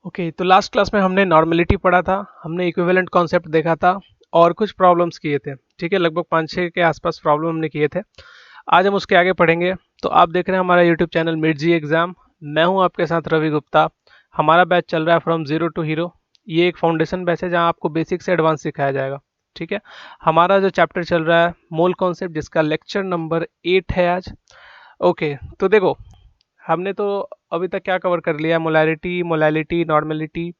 Okay, तो last class में हमने नॉर्मेलिटी पढ़ा था, हमने इक्विवेलेंट कॉन्सेप्ट देखा था और कुछ प्रॉब्लम्स किए थे। ठीक है, लगभग 5-6 के आसपास प्रॉब्लम हमने किए थे। आज हम उसके आगे पढ़ेंगे। तो आप देख रहे हैं हमारा यूट्यूब चैनल मिड जी एग्जाम। मैं हूं आपके साथ रवि गुप्ता। हमारा बैच चल रहा है फ्रॉम जीरो टू हीरो। ये एक फाउंडेशन बैच है जहां आपको बेसिक से एडवांस सिखाया जाएगा। ठीक है, हमारा जो चैप्टर चल रहा है मोल कॉन्सेप्ट, जिसका लेक्चर नंबर 8 है आज। ओके, तो देखो, हमने तो अभी तक क्या कवर कर लिया? Molarity, molality, normality.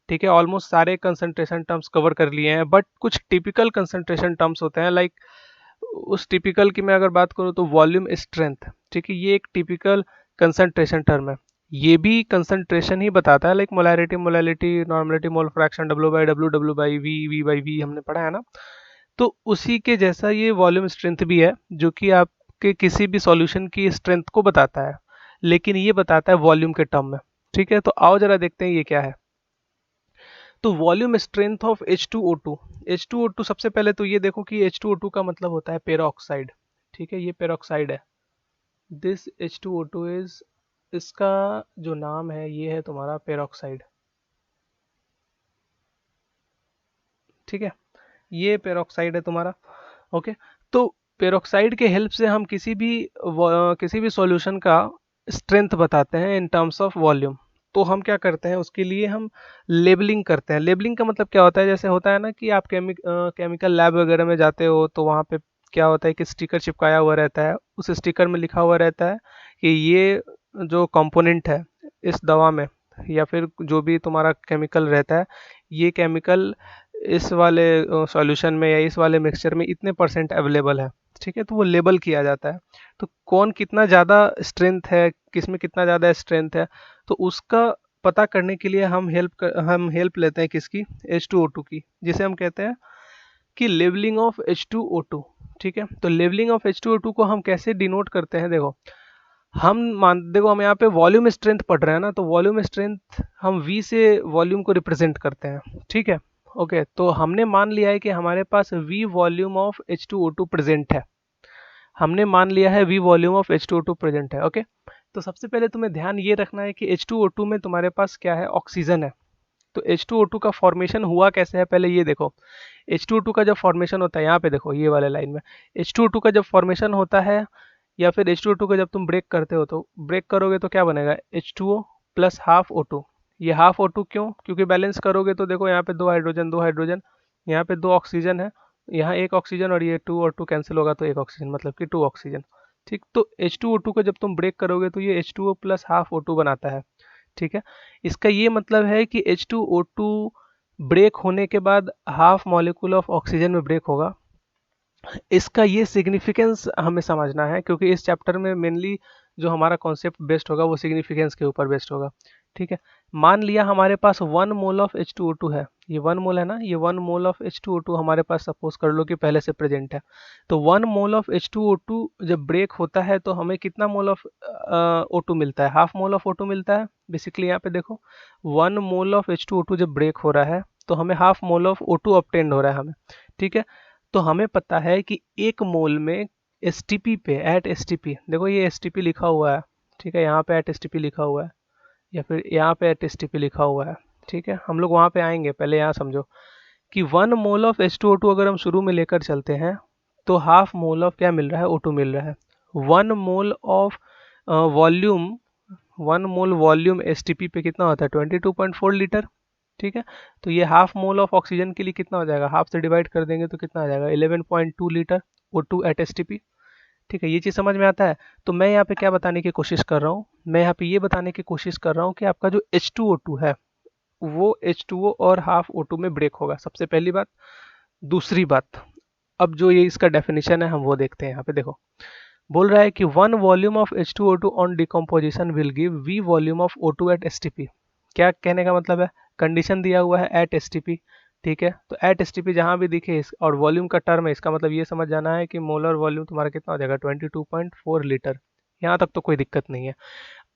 ठीक है, ऑलमोस्ट सारे कंसंट्रेशन टर्म्स कवर कर लिए हैं, बट कुछ टिपिकल कंसंट्रेशन टर्म्स होते हैं, लाइक उस टिपिकल की मैं अगर बात करूँ तो वॉल्यूम स्ट्रेंथ। ठीक है, ये एक टिपिकल कंसंट्रेशन टर्म है। ये भी कंसंट्रेशन ही बताता है, like molarity, molality, normality, mole fraction, W by V, V by V हमने पढ़ा है ना। तो उसी के जैसा ये वॉल्यूम स्ट्रेंथ भी है, जो कि आपके किसी भी सॉल्यूशन की स्ट्रेंथ को बताता है, लेकिन ये बताता है वॉल्यूम के टर्म में। ठीक है, तो आओ जरा देखते हैं ये क्या है। तो volume strength of H2O2। H2O2, सबसे पहले तो ये देखो कि H2O2 का मतलब होता है पेरोक्साइड। ठीक है, ये पेरोक्साइड है। दिस H2O2 इज, इसका जो नाम है ये है तुम्हारा पेरोक्साइड। ठीक है, ये पेरोक्साइड है तुम्हारा। ओके, तो पेरोक्साइड के हेल्प से हम किसी भी सॉल्यूशन का स्ट्रेंथ बताते हैं इन टर्म्स ऑफ वॉल्यूम। तो हम क्या करते हैं, उसके लिए हम लेबलिंग करते हैं। लेबलिंग का मतलब क्या होता है? जैसे होता है ना कि आप केमिकल लैब वगैरह में जाते हो तो वहाँ पे क्या होता है कि स्टिकर चिपकाया हुआ रहता है। उस स्टिकर में लिखा हुआ रहता है कि ये जो कंपोनेंट है इस दवा में, या फिर जो भी तुम्हारा केमिकल रहता है, ये केमिकल इस वाले सॉल्यूशन में या इस वाले मिक्सचर में इतने परसेंट अवेलेबल है। ठीक है, तो वो लेबल किया जाता है। तो कौन कितना ज़्यादा स्ट्रेंथ है, किस में कितना ज़्यादा स्ट्रेंथ है, तो उसका पता करने के लिए हम हेल्प लेते हैं किसकी? H2O2 की, जिसे हम कहते हैं कि लेवलिंग ऑफ H2O2। ठीक है, तो लेवलिंग ऑफ H2O2 को हम कैसे डिनोट करते हैं? देखो, हम यहाँ पे वॉल्यूम स्ट्रेंथ पढ़ रहे हैं ना, तो वॉल्यूम स्ट्रेंथ हम V से वॉल्यूम को रिप्रेजेंट करते हैं। ठीक है, ओके, तो हमने मान लिया है कि हमारे पास V volume of H2O2 present है। हमने मान लिया है V volume of H2O2 present है। ओके, तो सबसे पहले तुम्हें ध्यान ये रखना है कि H2O2 में तुम्हारे पास क्या है? ऑक्सीजन है। तो H2O2 का फॉर्मेशन हुआ कैसे है, पहले ये देखो। H2O2 का जब फॉर्मेशन होता है, यहाँ पे देखो ये वाले लाइन में, H2O2 का जब फॉर्मेशन होता है या फिर H2O2 को जब तुम ब्रेक करते हो, तो ब्रेक करोगे तो क्या बनेगा? H2O plus half O2। ये हाफ O2 क्यों? क्योंकि बैलेंस करोगे तो देखो यहाँ पे दो हाइड्रोजन, दो हाइड्रोजन, यहाँ पे दो ऑक्सीजन है, यहाँ एक ऑक्सीजन, और ये 2 और 2 कैंसिल होगा तो एक ऑक्सीजन, मतलब कि 2 ऑक्सीजन। ठीक, तो H2O2 को जब तुम ब्रेक करोगे तो ये H2O प्लस हाफ O2 बनाता है। ठीक है, इसका ये मतलब है कि H2O2 ब्रेक होने के बाद हाफ मॉलिक्यूल ऑफ ऑक्सीजन में ब्रेक होगा। इसका ये सिग्निफिकेंस हमें समझना है, क्योंकि इस चैप्टर में मेनली जो हमारा कॉन्सेप्ट बेस्ड होगा वो सिग्निफिकेंस के ऊपर बेस्ड होगा। ठीक है, मान लिया हमारे पास 1 मोल ऑफ H2O2 है। ये 1 मोल है ना, ये 1 मोल ऑफ H2O2 हमारे पास सपोज कर लो कि पहले से प्रेजेंट है। तो 1 मोल ऑफ H2O2 जब ब्रेक होता है तो हमें कितना मोल ऑफ O2 मिलता है? हाफ मोल ऑफ O2 मिलता है। बेसिकली यहाँ पे देखो, 1 मोल ऑफ H2O2 जब ब्रेक हो रहा है तो हमें half mole of O2 obtained हो रहा है हमें। ठीक है, तो हमें पता है कि 1 मोल में एसटीपी पे, एट एसटीपी, देखो ये एसटीपी लिखा हुआ है। ठीक है, यहाँ पे एट एसटीपी लिखा हुआ है, या फिर यहाँ पे एट एसटीपी लिखा हुआ है। ठीक है, हम लोग वहाँ पे आएंगे, पहले यहाँ समझो कि 1 मोल ऑफ H2O2 अगर हम शुरू में लेकर चलते हैं तो हाफ मोल ऑफ क्या मिल रहा है? O2 मिल रहा है। 1 mole of volume, 1 mole volume STP पे कितना होता है? 22.4 लीटर। ठीक है, तो ये हाफ मोल ऑफ ऑक्सीजन के लिए कितना हो जाएगा? हाफ से डिवाइड कर देंगे तो कितना आ जाएगा? 11.2 लीटर O2 एट एसटीपी। ठीक है, ये चीज़ समझ में आता है? तो मैं यहाँ पे क्या बताने की कोशिश कर रहा हूँ? मैं यहाँ पे ये बताने की कोशिश कर रहा हूँ कि आपका जो H2O2 है वो H2O और हाफ O2 में ब्रेक होगा, सबसे पहली बात। दूसरी बात, अब जो ये इसका डेफिनेशन है हम वो देखते हैं। यहाँ पे देखो, बोल रहा है कि 1 volume of H2O2 on decomposition will give V volume of O2 at STP. क्या कहने का मतलब है? कंडीशन दिया हुआ है एट एसटीपी। ठीक है, तो एट एसटीपी जहां भी दिखे और वॉल्यूम का टर्म है, इसका मतलब ये समझ जाना है कि मोलर वॉल्यूम तुम्हारा कितना हो जाएगा? 22.4 लीटर। यहाँ तक तो कोई दिक्कत नहीं है।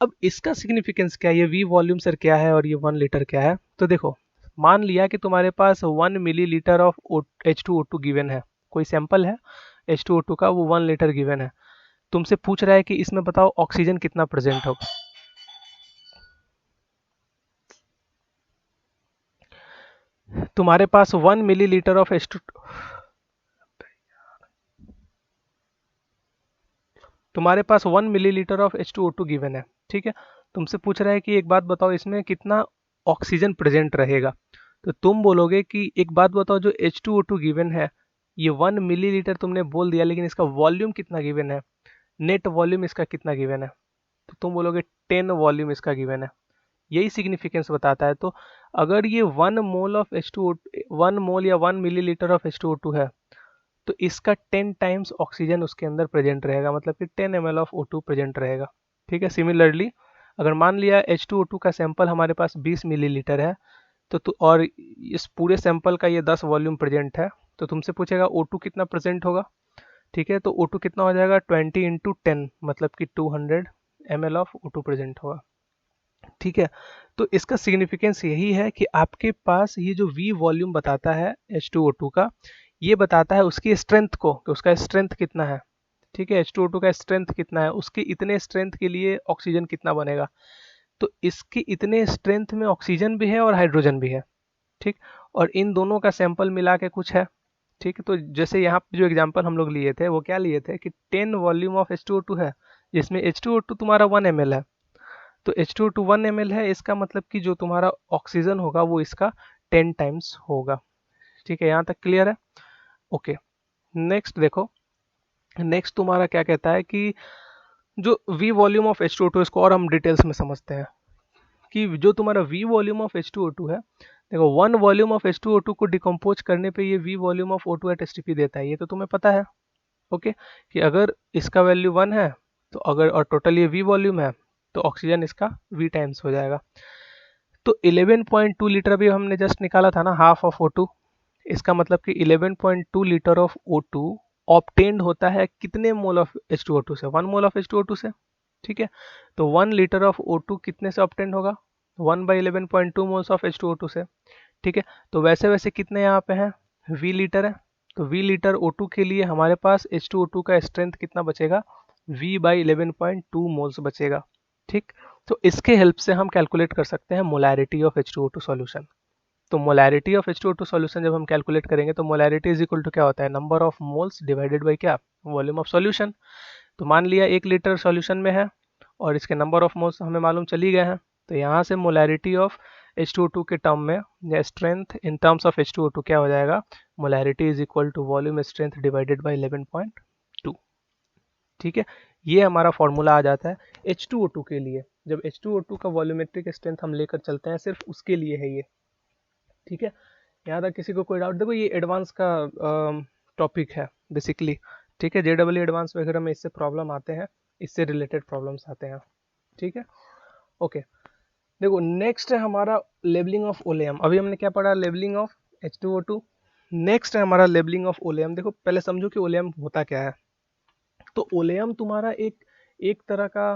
अब इसका सिग्निफिकेंस क्या है? ये वी वॉल्यूम सर क्या है और ये 1 लीटर क्या है? तो देखो, मान लिया कि तुम्हारे पास 1 मिली लीटर ऑफ H2O2 गिवन है, कोई सैंपल है H2O2 का, वो 1 लीटर गिवन है। तुमसे पूछ रहा है कि इसमें बताओ ऑक्सीजन कितना प्रेजेंट होगा। तुम्हारे पास 1 मिलीलीटर ऑफ H2 तुम्हारे पास 1 मिलीलीटर ऑफ H2O2 गिवन है, ठीक है। तुमसे पूछ रहा है कि एक बात बताओ इसमें कितना ऑक्सीजन प्रेजेंट रहेगा। तो तुम बोलोगे कि एक बात बताओ, जो H2O2 गिवन है ये 1 मिलीलीटर तुमने बोल दिया, लेकिन इसका वॉल्यूम कितना गिवन है, नेट वॉल्यूम इसका कितना गिवन है। तो तुम बोलोगे 10 वॉल्यूम इसका गिवन है। यही सिग्निफिकेंस बताता है। तो अगर ये 1 मोल ऑफ H2O 1 मोल या 1 मिलीलीटर ऑफ H2O2 है, तो इसका 10 टाइम्स ऑक्सीजन उसके अंदर प्रेजेंट रहेगा, मतलब कि 10 ml ऑफ O2 प्रेजेंट रहेगा, ठीक है। सिमिलरली अगर मान लिया H2O2 का सैंपल हमारे पास 20 मिलीलीटर है, तो और इस पूरे सैंपल का ये 10 वॉल्यूम प्रेजेंट है, तो तुमसे पूछेगा O2 कितना प्रेजेंट होगा, ठीक है। तो O2 कितना हो जाएगा, 20 × 10, मतलब कि 200 ml ऑफ O2 प्रेजेंट होगा, ठीक है। तो इसका सिग्निफिकेंस यही है कि आपके पास ये जो V वॉल्यूम बताता है H2O2 का, ये बताता है उसकी स्ट्रेंथ को, कि उसका स्ट्रेंथ कितना है, ठीक है। H2O2 का स्ट्रेंथ कितना है, उसके इतने स्ट्रेंथ के लिए ऑक्सीजन कितना बनेगा। तो इसके इतने स्ट्रेंथ में ऑक्सीजन भी है और हाइड्रोजन भी है, ठीक। और इन दोनों का सैंपल मिला के कुछ है, ठीक है। तो जैसे यहाँ पे जो एग्जांपल हम लोग लिए थे वो क्या लिए थे कि 10 वॉल्यूम ऑफ H2O2 है, जिसमें H2O2 तुम्हारा 1 ml है। तो H2O2 1 ml है, इसका मतलब कि जो तुम्हारा ऑक्सीजन होगा वो इसका 10 टाइम्स होगा, ठीक है। यहाँ तक क्लियर है, ओके। नेक्स्ट देखो, नेक्स्ट तुम्हारा क्या कहता है कि जो V वॉल्यूम ऑफ H2O2, इसको और हम डिटेल्स में समझते हैं कि जो तुम्हारा V वॉल्यूम ऑफ H2O2 है, देखो 1 वॉल्यूम ऑफ H2O2 को डिकम्पोज करने पे ये V volume of O2 at STP देता है, ये तो तुम्हें पता है, ओके। कि अगर इसका वैल्यू 1 है, तो अगर और टोटल ये V वॉल्यूम है, तो ऑक्सीजन इसका V टाइम्स हो जाएगा। तो 11.2 लीटर अभी हमने जस्ट निकाला था ना, हाफ ऑफ O2, इसका मतलब कि 11.2 लीटर ऑफ O2 ऑब्टेन्ड होता है कितने मोल ऑफ H2O2 से, 1 मोल ऑफ H2O2 से, ठीक है। तो 1 लीटर ऑफ O2 कितने से ऑब्टेन्ड होगा, 1/11.2 मोल्स ऑफ H2O2 से, ठीक है। तो वैसे वैसे कितने यहाँ पे हैं, V लीटर है, तो V लीटर O2 के लिए हमारे पास H2O2 का स्ट्रेंथ कितना बचेगा, V/11.2 मोल्स बचेगा, ठीक। तो इसके हेल्प से हम कैलकुलेट कर सकते हैं मोलैरिटी ऑफ H2O2 सॉल्यूशन। तो मोलैरिटी ऑफ H2O2 सॉल्यूशन जब हम कैलकुलेट करेंगे, तो मोलैरिटी इज इक्वल टू क्या होता है, number of moles divided by क्या, वॉल्यूम ऑफ सॉल्यूशन। तो मान लिया 1 लीटर सॉल्यूशन में है और इसके नंबर ऑफ मोल्स हमें मालूम चली गए हैं, तो यहाँ से मोलैरिटी ऑफ H2O2 के टर्म में, या strength in terms of H2O2 क्या हो जाएगा, molarity is equal to volume strength divided by 11.2, ठीक है। ये हमारा फॉर्मूला आ जाता है H2O2 के लिए, जब H2O2 का वॉल्यूमेट्रिक स्ट्रेंथ हम लेकर चलते हैं, सिर्फ उसके लिए है ये, ठीक है। यहाँ तक किसी को कोई डाउट, देखो ये एडवांस का टॉपिक है बेसिकली, ठीक है। JEE एडवांस वगैरह में इससे प्रॉब्लम आते हैं, इससे रिलेटेड प्रॉब्लम्स आते हैं, ठीक है, ओके। देखो नेक्स्ट है हमारा लेबलिंग ऑफ ओलेयम। अभी हमने क्या पढ़ा, लेबलिंग ऑफ H2O2। नेक्स्ट है हमारा लेबलिंग ऑफ ओलेयम। देखो पहले समझो कि ओलेयम होता क्या है। तो ओलेयम तुम्हारा एक एक तरह का,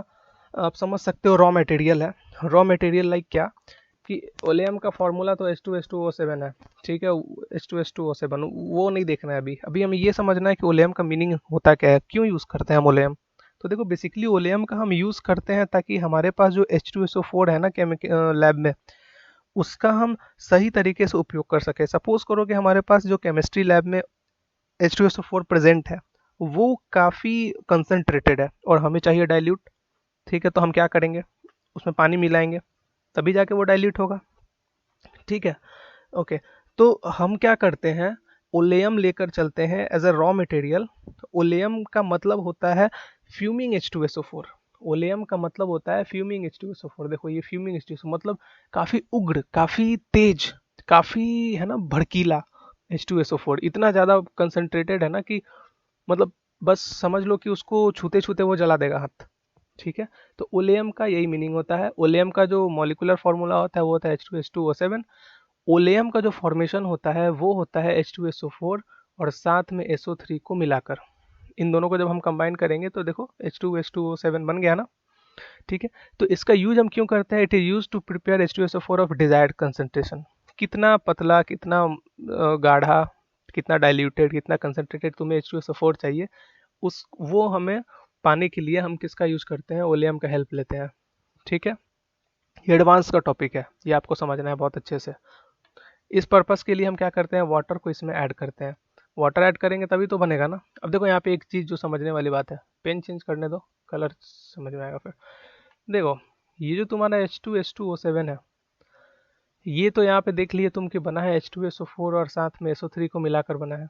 आप समझ सकते हो, रॉ मटेरियल है। रॉ मटेरियल लाइक क्या, कि ओलेयम का फॉर्मूला तो H2H2O7 है, ठीक है। H2H2O7 वो नहीं देखना है अभी, अभी हमें ये समझना है कि ओलेयम का मीनिंग होता क्या है, क्यों यूज़ करते हैं हम ओलेयम। तो देखो बेसिकली ओलेयम का हम यूज़ करते हैं ताकि हमारे पास जो H2SO4 है ना लैब में, उसका हम सही तरीके से उपयोग कर सके। सपोज करो कि हमारे पास जो केमिस्ट्री लैब में H2SO4 प्रेजेंट है वो काफ़ी कंसनट्रेटेड है और हमें चाहिए डाइल्यूट, ठीक है। तो हम क्या करेंगे, उसमें पानी मिलाएंगे, तभी जाके वो डाइल्यूट होगा, ठीक है, ओके। तो हम क्या करते हैं, ओलेयम लेकर चलते हैं एज अ रॉ मटेरियल। ओलेयम का मतलब होता है फ्यूमिंग H2SO4। ओलेयम का मतलब होता है फ्यूमिंग H2SO4। देखो ये फ्यूमिंग H2SO मतलब काफ़ी उग्र, काफ़ी तेज, काफ़ी है ना भड़कीला। H2SO4 इतना ज़्यादा कंसनट्रेटेड है ना कि मतलब बस समझ लो कि उसको छूते छूते वो जला देगा हाथ, ठीक है। तो ओलेयम का यही मीनिंग होता है। ओलेयम का जो मॉलिक्यूलर फार्मूला होता है वो होता है H2H2O7। ओलेयम का जो फॉर्मेशन होता है वो होता है H2SO4 और साथ में SO3 को मिलाकर। इन दोनों को जब हम कंबाइन करेंगे तो देखो H2H2O7 बन गया ना, ठीक है। तो इसका यूज हम क्यों करते हैं, it is use to prepare H2SO4 of desired concentration. कितना पतला, कितना गाढ़ा, कितना डाइल्यूटेड, कितना कंसंट्रेटेड तुम्हें H2SO4 चाहिए, उस वो हमें पाने के लिए हम किसका यूज करते हैं, ओलेयम का हेल्प लेते हैं, ठीक है। ये एडवांस का टॉपिक है, ये आपको समझना है बहुत अच्छे से। इस पर्पस के लिए हम क्या करते हैं, वाटर को इसमें ऐड करते हैं। वाटर ऐड करेंगे तभी तो बनेगा ना। अब देखो यहाँ पे एक चीज़ जो समझने वाली बात है, पेन चेंज करने दो, कलर समझ में आएगा फिर। देखो ये जो तुम्हारा H2SO7 है, ये तो यहाँ पे देख लिए तुम कि बना है H2SO4 और साथ में SO3 को मिलाकर बना है,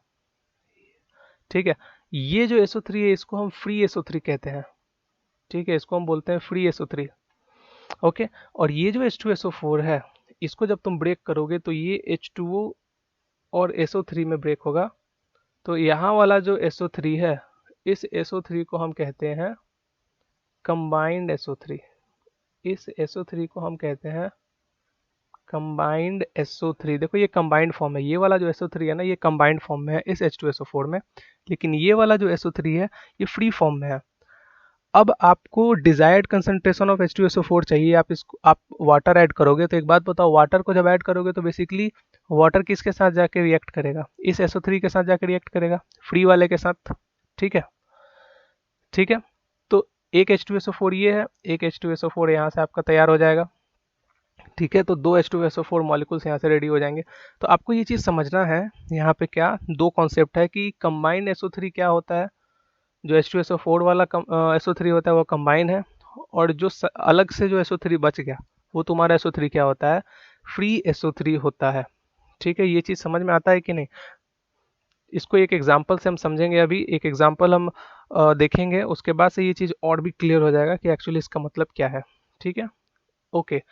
ठीक है। ये जो SO3 है इसको हम फ्री SO3 कहते हैं, ठीक है, इसको हम बोलते हैं फ्री SO3। ओके, और ये जो H2SO4 है, इसको जब तुम ब्रेक करोगे तो ये H2O और SO3 में ब्रेक होगा। तो यहाँ वाला जो SO3 है, इस SO3 को हम कहते हैं कंबाइंड SO3। इस SO3 को हम कहते हैं कंबाइंड SO3। देखो ये कंबाइंड फॉर्म है, ये वाला जो SO3 है ना, ये कंबाइंड फॉर्म में है इस H2SO4 में, लेकिन ये वाला जो SO3 है ये फ्री फॉर्म में है। अब आपको डिजायर्ड कंसंट्रेशन ऑफ H2SO4 चाहिए, आप वाटर ऐड करोगे। तो एक बात बताओ, वाटर को जब ऐड करोगे तो बेसिकली वाटर किसके साथ जाके रिएक्ट करेगा, इस SO3 के साथ जाके रिएक्ट करेगा, फ्री वाले के साथ, ठीक है। ठीक है, तो एक H2SO4 ये है, एक H2SO4 यहाँ से आपका तैयार हो जाएगा, ठीक है। तो दो H2SO4 मॉलिक्यूल्स यहाँ से रेडी हो जाएंगे। तो आपको ये चीज़ समझना है, यहाँ पे क्या दो कॉन्सेप्ट है कि कंबाइंड SO3 क्या होता है। जो H2SO4 वाला SO3 होता है वो कंबाइन है, और जो अलग से जो SO3 बच गया वो तुम्हारा SO3 क्या होता है, फ्री SO3 होता है, ठीक है। ये चीज़ समझ में आता है कि नहीं। इसको एक एग्जांपल से हम समझेंगे, अभी एक एग्जांपल हम देखेंगे, उसके बाद से ये चीज़ और भी क्लियर हो जाएगा कि एक्चुअली इसका मतलब क्या है, ठीक है। ओके,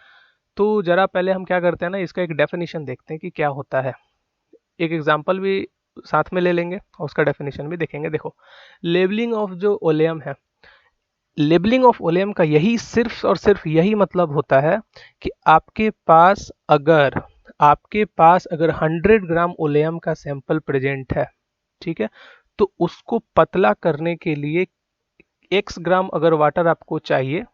तो जरा पहले हम क्या करते हैं ना, इसका एक डेफिनेशन देखते हैं कि क्या होता है। एक एग्जांपल भी साथ में ले लेंगे और उसका डेफिनेशन भी देखेंगे। देखो, लेबलिंग ऑफ जो ओलेयम है, लेबलिंग ऑफ ओलेयम का यही सिर्फ और सिर्फ यही मतलब होता है कि आपके पास अगर 100 ग्राम ओलेयम का सैंपल प्रेजेंट है, ठीक है, तो उसको पतला करने के लिए x ग्राम अगर वाटर आपको चाहिए,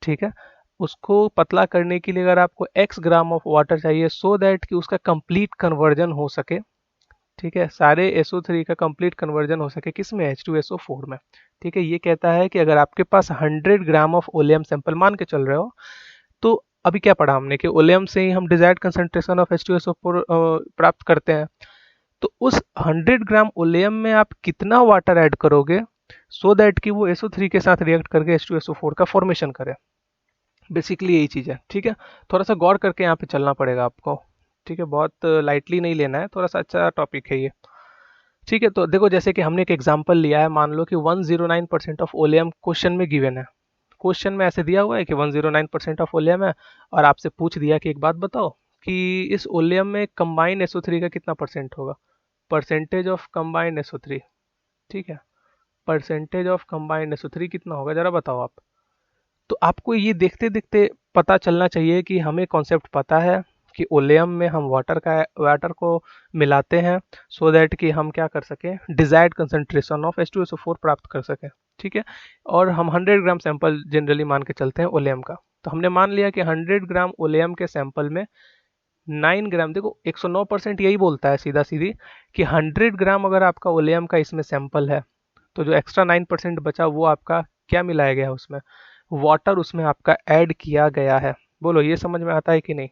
ठीक है, उसको पतला करने के लिए अगर आपको x ग्राम ऑफ वाटर चाहिए, सो दैट कि उसका कंप्लीट कन्वर्जन हो सके, ठीक है, सारे SO3 का कंप्लीट कन्वर्जन हो सके किस में, H2SO4 में, ठीक है। ये कहता है कि अगर आपके पास 100 ग्राम ऑफ ओलियम सैंपल मान के चल रहे हो, तो अभी क्या पढ़ा हमने कि ओलियम से ही हम डिजायर्ड कंसंट्रेशन ऑफ H2SO4 प्राप्त करते हैं। तो उस 100 ग्राम ओलियम में आप कितना वाटर ऐड करोगे, सो दैट कि वो SO3 के साथ रिएक्ट करके H2SO4 का फॉर्मेशन करे। बेसिकली यही चीज़ है, ठीक है। थोड़ा सा गौर करके यहाँ पे चलना पड़ेगा आपको, ठीक है, बहुत लाइटली नहीं लेना है, थोड़ा सा अच्छा टॉपिक है ये, ठीक है। तो देखो, जैसे कि हमने एक एग्जांपल लिया है, मान लो कि 109% ऑफ ओलियम क्वेश्चन में गिवन है। क्वेश्चन में ऐसे दिया हुआ है कि 109% ऑफ ओलियम है, और आपसे पूछ दिया कि एक बात बताओ कि इस ओलियम में कंबाइन SO3 का कितना परसेंट होगा, परसेंटेज ऑफ कंबाइंड SO3, ठीक है, परसेंटेज ऑफ कंबाइंड SO3 कितना होगा, जरा बताओ आप। तो आपको ये देखते देखते पता चलना चाहिए कि हमें कॉन्सेप्ट पता है कि ओलेयम में हम वाटर को मिलाते हैं, सो दैट कि हम क्या कर सकें, डिजायर्ड कंसंट्रेशन ऑफ H2SO4 प्राप्त कर सकें, ठीक है। और हम 100 ग्राम सैंपल जनरली मान के चलते हैं ओलेयम का। तो हमने मान लिया कि 100 ग्राम ओलेयम के सैंपल में 9 ग्राम, देखो 109% यही बोलता है सीधा सीधी कि 100 ग्राम अगर आपका ओलेयम का इसमें सैंपल है, तो जो एक्स्ट्रा 9% बचा वो आपका क्या मिलाया गया है उसमें, वाटर उसमें आपका ऐड किया गया है। बोलो ये समझ में आता है कि नहीं,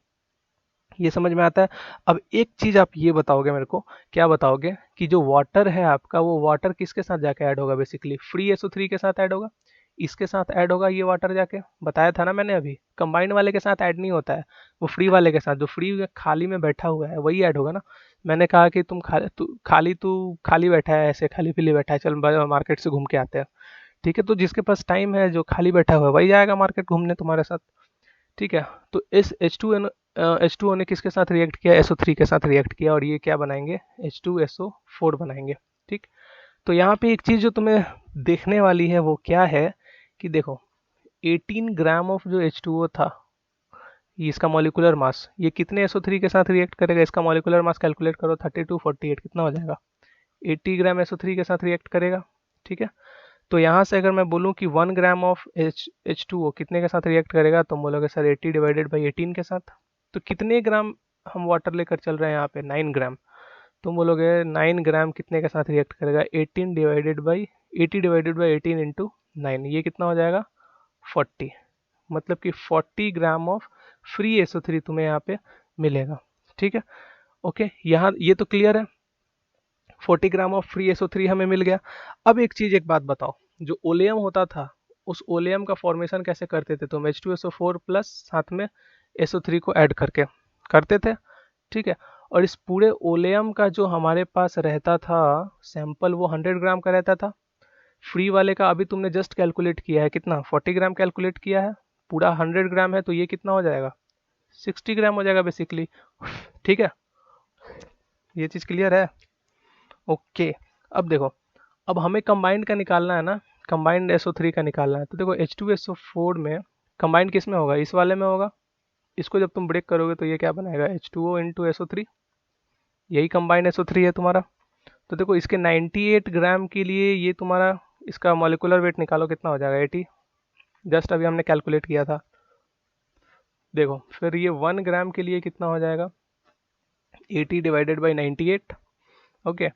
ये समझ में आता है। अब एक चीज आप ये बताओगे मेरे को, क्या बताओगे कि जो वाटर है आपका, वो वाटर किसके साथ जाके ऐड होगा, बेसिकली फ्री SO3 के साथ ऐड होगा, इसके साथ ऐड होगा ये वाटर जाके, बताया था ना मैंने अभी, कंबाइंड वाले के साथ ऐड नहीं होता है, वो फ्री वाले के साथ, जो फ्री खाली में बैठा हुआ है वही ऐड होगा ना। मैंने कहा कि तू खाली बैठा है, ऐसे खाली पीली बैठा है, चल मार्केट से घूम के आते हैं, ठीक है। तो जिसके पास टाइम है, जो खाली बैठा हुआ है, वही जाएगा मार्केट घूमने तुम्हारे साथ, ठीक है। तो इस H2O ने किसके साथ रिएक्ट किया, SO3 के साथ रिएक्ट किया, और ये क्या बनाएंगे, H2SO4 बनाएंगे, ठीक। तो यहाँ पे एक चीज़ जो तुम्हें देखने वाली है वो क्या है कि देखो, 18 ग्राम ऑफ जो H2O था, ये इसका मॉलिक्यूलर मास, ये कितने SO3 के साथ रिएक्ट करेगा, इसका मॉलिक्यूलर मास कैलकुलेट करो, 3248 कितना हो जाएगा, 80 ग्राम SO3 के साथ रिएक्ट करेगा, ठीक है। तो यहाँ से अगर मैं बोलूँ कि 1 ग्राम ऑफ H2O कितने के साथ रिएक्ट करेगा, तो बोलोगे सर 80 डिवाइडेड बाई 18 के साथ। तो कितने ग्राम हम वाटर लेकर चल रहे हैं यहाँ पे, 9 ग्राम। तुम बोलोगे 9 ग्राम कितने के साथ रिएक्ट करेगा, 18 divided by 80 divided by 18 into 9, ये कितना हो जाएगा, 40। मतलब कि 40 ग्राम ऑफ फ्री SO3 तुम्हें यहाँ पे मिलेगा, ठीक है। ओके, यहाँ ये तो क्लियर है, 40 ग्राम ऑफ फ्री SO3 हमें मिल गया। अब एक बात बताओ, जो ओलियम होता था उस ओलियम का फॉर्मेशन कैसे करते थे तुम? H2SO4 प्लस साथ में SO3 को ऐड करके करते थे, ठीक है। और इस पूरे ओलियम का जो हमारे पास रहता था सैंपल, वो 100 ग्राम का रहता था। फ्री वाले का अभी तुमने जस्ट कैलकुलेट किया है, कितना? 40 ग्राम कैलकुलेट किया है, पूरा 100 ग्राम है तो ये कितना हो जाएगा? 60 ग्राम हो जाएगा बेसिकली, ठीक है। ये चीज़ क्लियर है? ओके। अब देखो, अब हमें कंबाइंड का निकालना है ना, कंबाइंड SO3 का निकालना है। तो देखो H2SO4 में कंबाइंड किस में होगा? इस वाले में होगा। इसको जब तुम ब्रेक करोगे तो ये क्या बनाएगा? H2O इंटू SO3, यही कंबाइंड SO3 है तुम्हारा। तो देखो इसके 98 ग्राम के लिए ये तुम्हारा, इसका मॉलिक्यूलर वेट निकालो कितना हो जाएगा? 80, जस्ट अभी हमने कैलकुलेट किया था। देखो फिर ये 1 ग्राम के लिए कितना हो जाएगा? 80 डिवाइडेड बाई 98, ओके।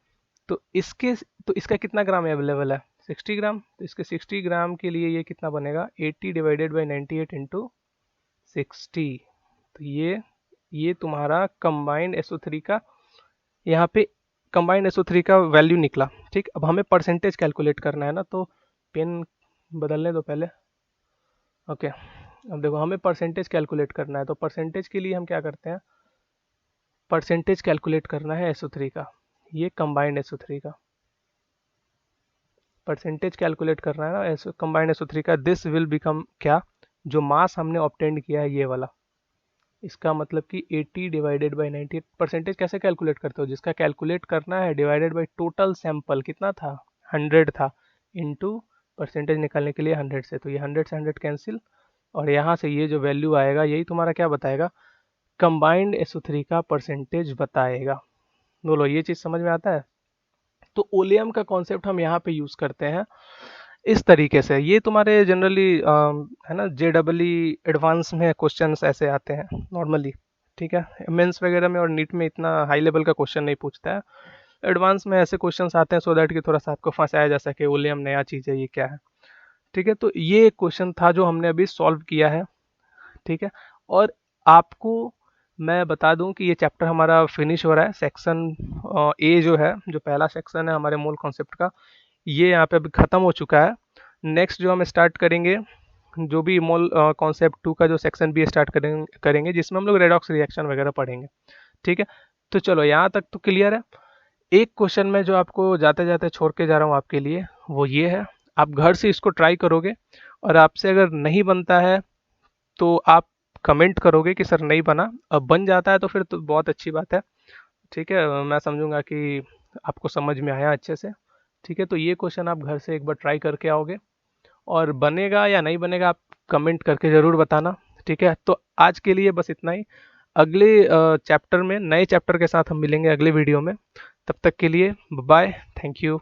तो इसके, तो इसका कितना ग्राम अवेलेबल है? 60 ग्राम। तो इसके 60 ग्राम के लिए ये कितना बनेगा? 80 डिवाइडेड बाई 98 इंटू 60। तो ये तुम्हारा कंबाइंड SO3 का, यहाँ पे कंबाइंड SO3 का वैल्यू निकला, ठीक। अब हमें परसेंटेज कैलकुलेट करना है ना, तो पेन बदलने दो पहले, ओके। अब देखो हमें परसेंटेज कैलकुलेट करना है, तो परसेंटेज के लिए हम क्या करते हैं? परसेंटेज कैलकुलेट करना है SO3 का, ये कंबाइंड SO3 का परसेंटेज कैलकुलेट करना है ना, कंबाइंड SO3 का। दिस विल बिकम क्या? जो मास हमने ऑब्टेंड किया है ये वाला, इसका मतलब कि 80 डिवाइडेड बाई 98। परसेंटेज कैसे कैलकुलेट करते हो? जिसका कैलकुलेट करना है डिवाइडेड बाई टोटल सैंपल कितना था? 100 था, इनटू परसेंटेज निकालने के लिए 100 से, तो ये 100 से 100 कैंसिल, और यहाँ से ये जो वैल्यू आएगा यही तुम्हारा क्या बताएगा? कंबाइंड SO3 का परसेंटेज बताएगा। बोलो ये चीज़ समझ में आता है? तो ओलियम का कॉन्सेप्ट हम यहाँ पे यूज़ करते हैं इस तरीके से। ये तुम्हारे जनरली है ना, JEE एडवांस में क्वेश्चंस ऐसे आते हैं नॉर्मली, ठीक है। मेंस वगैरह में और नीट में इतना हाई लेवल का क्वेश्चन नहीं पूछता है, एडवांस में ऐसे क्वेश्चंस आते हैं, सो दैट कि थोड़ा सा आपको फंसाया जा सके, ओलियम नया चीज़ है ये क्या है, ठीक है। तो ये एक क्वेश्चन था जो हमने अभी सॉल्व किया है, ठीक है। और आपको मैं बता दूं कि ये चैप्टर हमारा फिनिश हो रहा है। सेक्शन ए जो है, जो पहला सेक्शन है हमारे मूल कॉन्सेप्ट का, ये यहाँ पे अभी ख़त्म हो चुका है। नेक्स्ट जो हम स्टार्ट करेंगे, जो भी मोल कॉन्सेप्ट 2 का जो सेक्शन बी स्टार्ट करेंगे जिसमें हम लोग रेडॉक्स रिएक्शन वगैरह पढ़ेंगे, ठीक है। तो चलो यहाँ तक तो क्लियर है। एक क्वेश्चन में जो आपको जाते जाते छोड़ के जा रहा हूँ आपके लिए, वो ये है, आप घर से इसको ट्राई करोगे, और आपसे अगर नहीं बनता है तो आप कमेंट करोगे कि सर नहीं बना। अब बन जाता है तो फिर तो बहुत अच्छी बात है, ठीक है। मैं समझूंगा कि आपको समझ में आया अच्छे से, ठीक है। तो ये क्वेश्चन आप घर से एक बार ट्राई करके आओगे, और बनेगा या नहीं बनेगा आप कमेंट करके ज़रूर बताना, ठीक है। तो आज के लिए बस इतना ही। अगले चैप्टर में, नए चैप्टर के साथ हम मिलेंगे अगले वीडियो में। तब तक के लिए बाय, थैंक यू।